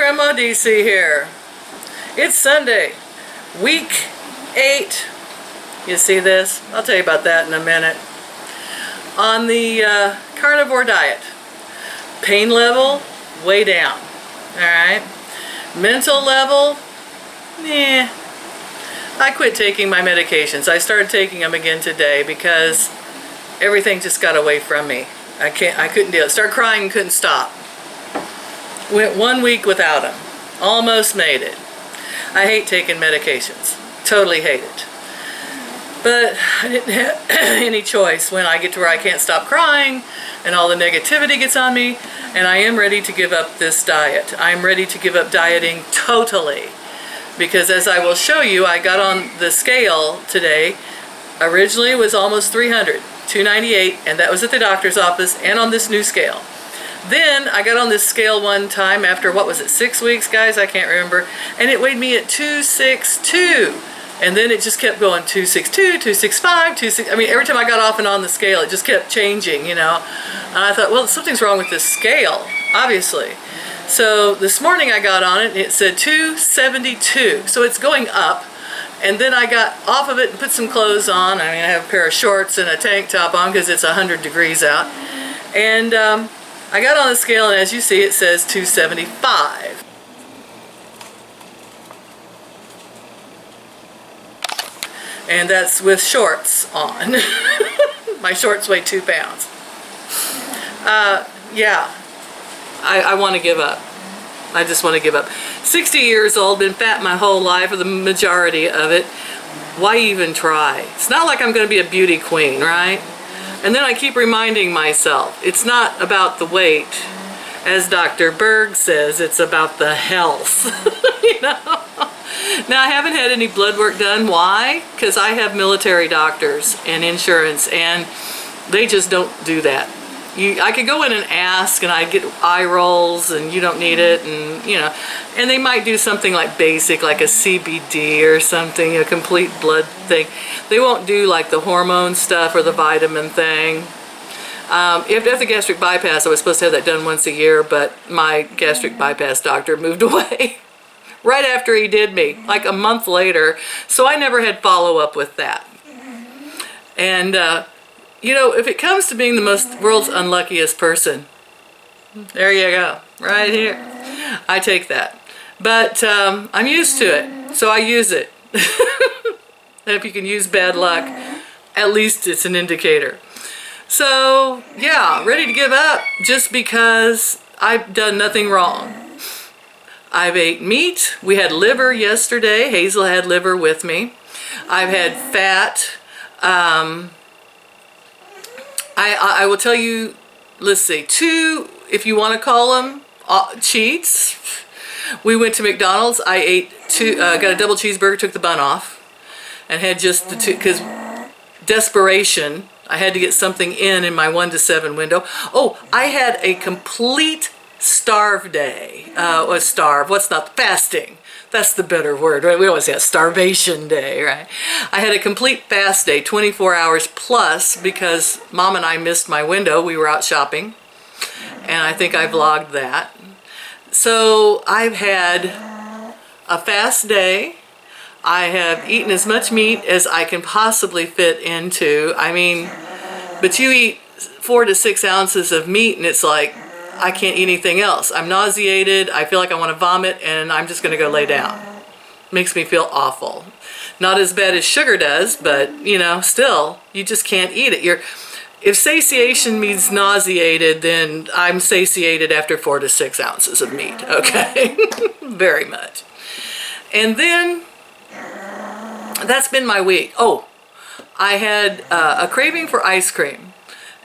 Grandma DC here. It's Sunday, week 8. You see this? I'll tell you about that in a minute. On the carnivore diet, pain level way down. Alright, mental level, I quit taking my medications. I started taking them again today because everything just got away from me. I couldn't do it. Started crying and couldn't stop. Went 1 week without them. Almost made it. I hate taking medications. Totally hate it. But I didn't have any choice when I get to where I can't stop crying and all the negativity gets on me, and I am ready to give up this diet. I'm ready to give up dieting totally. Because as I will show you, I got on the scale today. Originally it was almost 300, 298, and that was at the doctor's office and on this new scale. Then I got on this scale one time after, what was it, 6 weeks, guys? I can't remember. And it weighed me at 262. And then it just kept going 262, 265, 26. I mean, every time I got off and on the scale, it just kept changing, you know. And I thought, well, something's wrong with this scale, obviously. So this morning I got on it and it said 272. So it's going up. And then I got off of it and put some clothes on. I mean, I have a pair of shorts and a tank top on because it's 100 degrees out. And I got on the scale, and as you see, it says 275. And that's with shorts on. My shorts weigh 2 pounds. Yeah, I want to give up. I just want to give up. 60 years old, been fat my whole life, or the majority of it. Why even try? It's not like I'm going to be a beauty queen, right? And then I keep reminding myself, it's not about the weight. As Dr. Berg says, it's about the health. You know? Now, I haven't had any blood work done. Why? Because I have military doctors and insurance, and they just don't do that. I could go in and ask, and I'd get eye rolls, and you don't need it, and you know, and they might do something like basic, like a CBD or something, a complete blood thing. They won't do like the hormone stuff or the vitamin thing. After the gastric bypass, I was supposed to have that done once a year, but my gastric bypass doctor moved away right after he did me, like a month later, so I never had follow-up with that. And you know, if it comes to being the world's unluckiest person, there you go, right here. I take that. But I'm used to it, so I use it. And if you can use bad luck, at least it's an indicator. So, yeah, ready to give up just because I've done nothing wrong. I've ate meat. We had liver yesterday. Hazel had liver with me. I've had fat. I will tell you, let's see, 2, if you want to call them, cheats. We went to McDonald's. I ate 2, got a double cheeseburger, took the bun off, and had just the 2, because desperation, I had to get something in my 1 to 7 window. Oh, I had a complete starve day. What's not fasting? That's the better word, right? We always say starvation day, right? I had a complete fast day, 24 hours plus, because Mom and I missed my window. We were out shopping, and I think I vlogged that. So I've had a fast day. I have eaten as much meat as I can possibly fit into. I mean, but you eat 4 to 6 ounces of meat, and it's like, I can't eat anything else. I'm nauseated, I feel like I want to vomit, and I'm just going to go lay down. Makes me feel awful. Not as bad as sugar does, but, you know, still, you just can't eat it. If satiation means nauseated, then I'm satiated after 4 to 6 ounces of meat, okay? Very much. And then, that's been my week. Oh, I had a craving for ice cream.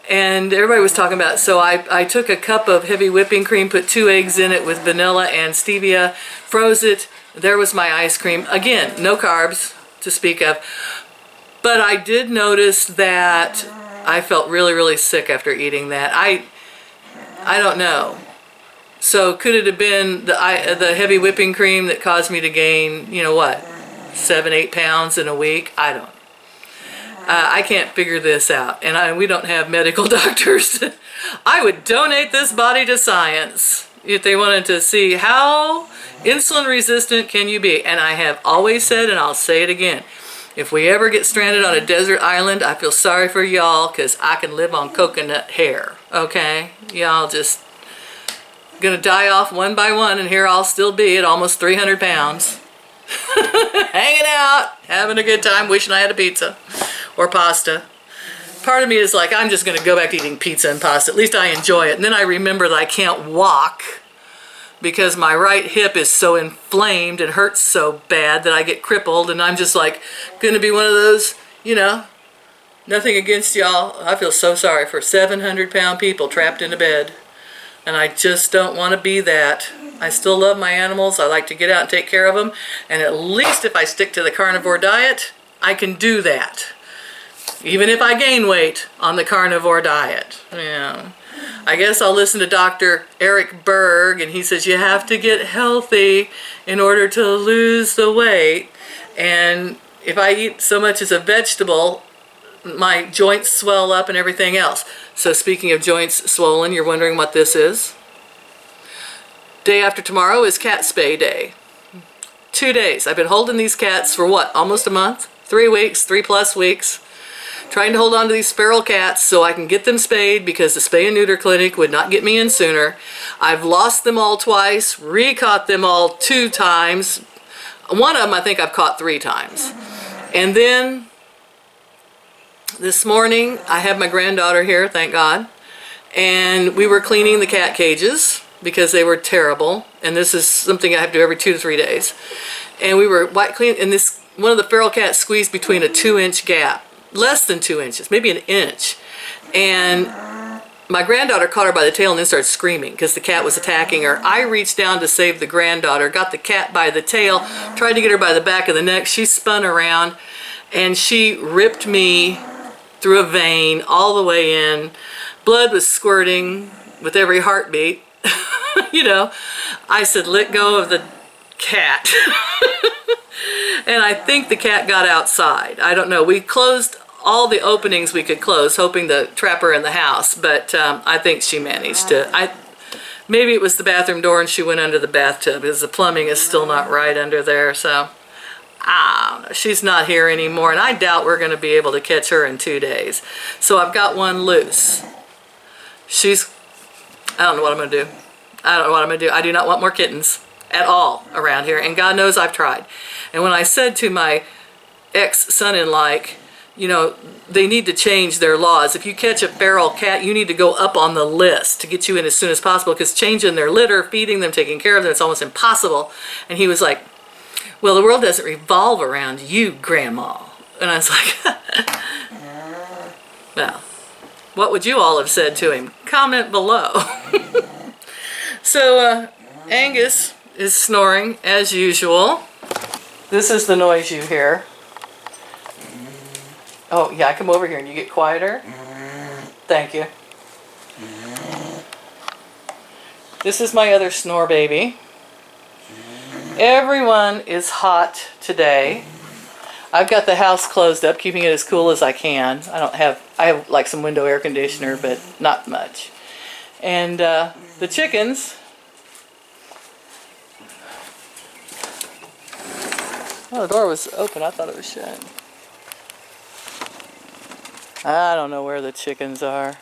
And everybody was talking about it, so I took a cup of heavy whipping cream, put 2 eggs in it with vanilla and stevia, froze it. There was my ice cream. Again, no carbs to speak of. But I did notice that I felt really, really sick after eating that. I don't know. So could it have been the heavy whipping cream that caused me to gain, you know what, 7, 8 pounds in a week? I don't know. I can't figure this out, and we don't have medical doctors. I would donate this body to science. if they wanted to see how insulin resistant can you be. And I have always said, and I'll say it again, if we ever get stranded on a desert island, I feel sorry for y'all, because I can live on coconut hair, okay? Y'all just gonna die off one by one, and here I'll still be at almost 300 pounds. Hanging out, having a good time, wishing I had a pizza or pasta. Part of me is like, I'm just going to go back to eating pizza and pasta. At least I enjoy it. And then I remember that I can't walk because my right hip is so inflamed and hurts so bad that I get crippled. And I'm just like, going to be one of those, you know, nothing against y'all. I feel so sorry for 700-pound people trapped in a bed. And I just don't want to be that. I still love my animals. I like to get out and take care of them. And at least if I stick to the carnivore diet, I can do that. Even if I gain weight on the carnivore diet. Yeah. I guess I'll listen to Dr. Eric Berg, and he says you have to get healthy in order to lose the weight. And if I eat so much as a vegetable, my joints swell up and everything else. So speaking of joints swollen, you're wondering what this is? Day after tomorrow is cat spay day. 2 days. I've been holding these cats for what? Almost a month? 3 weeks, 3+ weeks. Trying to hold on to these feral cats so I can get them spayed, because the spay and neuter clinic would not get me in sooner. I've lost them all twice, re-caught them all 2 times. One of them I think I've caught 3 times. And then this morning I have my granddaughter here, thank God, and we were cleaning the cat cages because they were terrible, and this is something I have to do every 2 to 3 days. And we were white clean, and this one of the feral cats squeezed between a 2-inch gap. Less than 2 inches, maybe an inch. And my granddaughter caught her by the tail and then started screaming because the cat was attacking her. I reached down to save the granddaughter, got the cat by the tail, tried to get her by the back of the neck. She spun around and she ripped me through a vein all the way in. Blood was squirting with every heartbeat. You know, I said, let go of the cat. And I think the cat got outside. I don't know. We closed all the openings we could close, hoping to trap her in the house, but I think she managed to. Maybe it was the bathroom door and she went under the bathtub, because the plumbing is still not right under there. So I don't know. She's not here anymore, and I doubt we're going to be able to catch her in 2 days. So I've got one loose. I don't know what I'm going to do. I don't know what I'm going to do. I do not want more kittens at all around here, and God knows I've tried. And when I said to my ex-son-in-law, you know, they need to change their laws. If you catch a feral cat, you need to go up on the list to get you in as soon as possible, because changing their litter, feeding them, taking care of them, it's almost impossible. And he was like, well, the world doesn't revolve around you, Grandma. And I was like, well, what would you all have said to him? Comment below. So Angus is snoring as usual. This is the noise you hear. Oh yeah, I come over here and you get quieter. Thank you. This is my other snore baby. Everyone is hot today. I've got the house closed up, keeping it as cool as I can. I have like some window air conditioner, but not much. And the chickens, oh, the door was open. I thought it was shut. I don't know where the chickens are.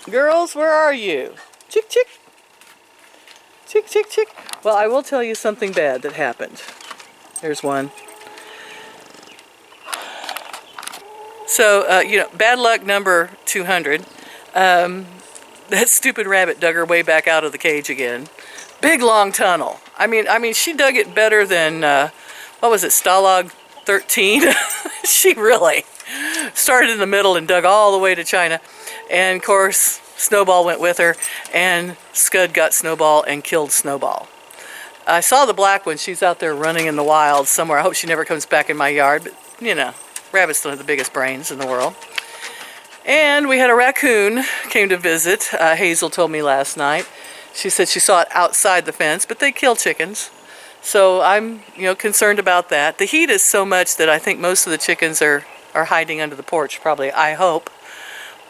Girls, where are you? Chick, chick. Chick, chick, chick. Well, I will tell you something bad that happened. There's one. So, you know, bad luck number 200. That stupid rabbit dug her way back out of the cage again. Big long tunnel. I mean, she dug it better than, what was it, Stalag 13? She really started in the middle and dug all the way to China. And, of course, Snowball went with her, and Scud got Snowball and killed Snowball. I saw the black one. She's out there running in the wild somewhere. I hope she never comes back in my yard, but, you know, rabbits don't have the biggest brains in the world. And we had a raccoon came to visit. Hazel told me last night. She said she saw it outside the fence, but they kill chickens. So I'm, you know, concerned about that. The heat is so much that I think most of the chickens are hiding under the porch, probably, I hope.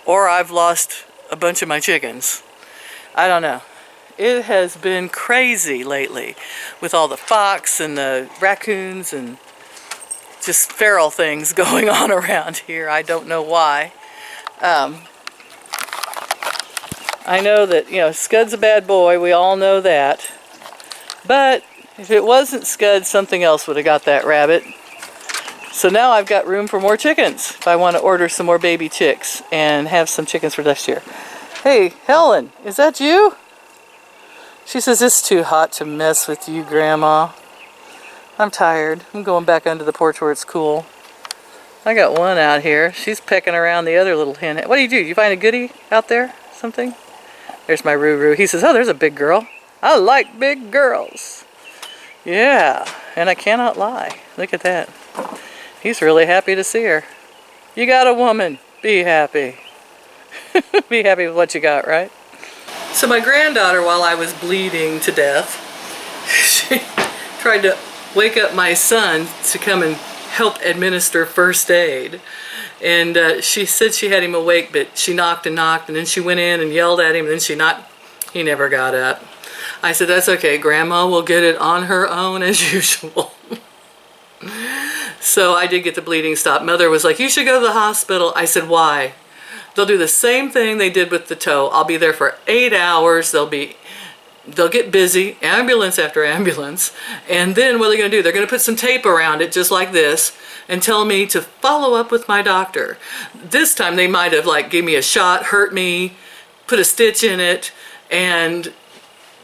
Or I've lost a bunch of my chickens. I don't know. It has been crazy lately with all the fox and the raccoons and just feral things going on around here. I don't know why. I know that, you know, Scud's a bad boy. We all know that. But if it wasn't Scud, something else would have got that rabbit. So now I've got room for more chickens if I want to order some more baby chicks and have some chickens for next year. Hey, Helen, is that you? She says, it's too hot to mess with you, Grandma. I'm tired. I'm going back under the porch where it's cool. I got one out here. She's pecking around the other little hen. What do? You find a goodie out there? Something? There's my Roo-Roo. He says, oh, there's a big girl. I like big girls. Yeah, and I cannot lie. Look at that. He's really happy to see her. You got a woman. Be happy. Be happy with what you got, right? So my granddaughter, while I was bleeding to death, she tried to wake up my son to come and help administer first aid. And she said she had him awake, but she knocked and knocked, and then she went in and yelled at him, and then she knocked. He never got up. I said, that's okay. Grandma will get it on her own as usual. So I did get the bleeding stopped. Mother was like, you should go to the hospital. I said, why? They'll do the same thing they did with the toe. I'll be there for 8 hours. They'll get busy, ambulance after ambulance. And then what are they going to do? They're going to put some tape around it just like this and tell me to follow up with my doctor. This time they might have like gave me a shot, hurt me, put a stitch in it, and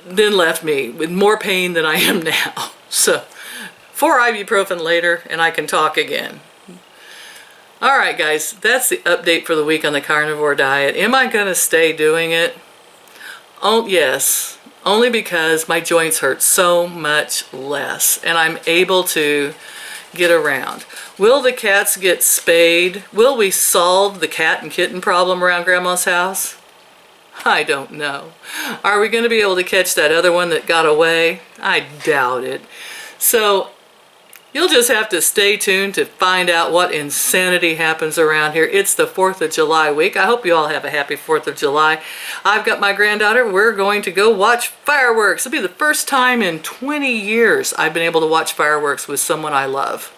then left me with more pain than I am now. So 4 ibuprofen later and I can talk again. Alright guys, that's the update for the week on the carnivore diet. Am I going to stay doing it? Oh yes, only because my joints hurt so much less and I'm able to get around. Will the cats get spayed? Will we solve the cat and kitten problem around Grandma's house? I don't know. Are we going to be able to catch that other one that got away? I doubt it. So you'll just have to stay tuned to find out what insanity happens around here. It's the 4th of July week. I hope you all have a happy 4th of July. I've got my granddaughter. We're going to go watch fireworks. It'll be the first time in 20 years I've been able to watch fireworks with someone I love.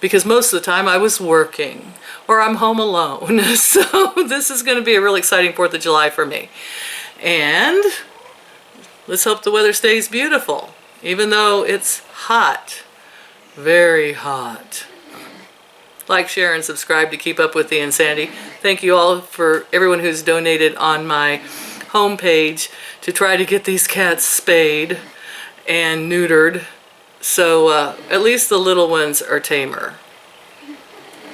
Because most of the time I was working or I'm home alone. So this is going to be a really exciting 4th of July for me. And let's hope the weather stays beautiful, even though it's hot. Very hot. Like, share, and subscribe to keep up with the insanity. Thank you all for everyone who's donated on my homepage to try to get these cats spayed and neutered. So at least the little ones are tamer.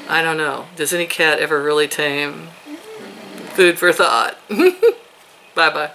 I don't know. Does any cat ever really tame? Food for thought. Bye-bye.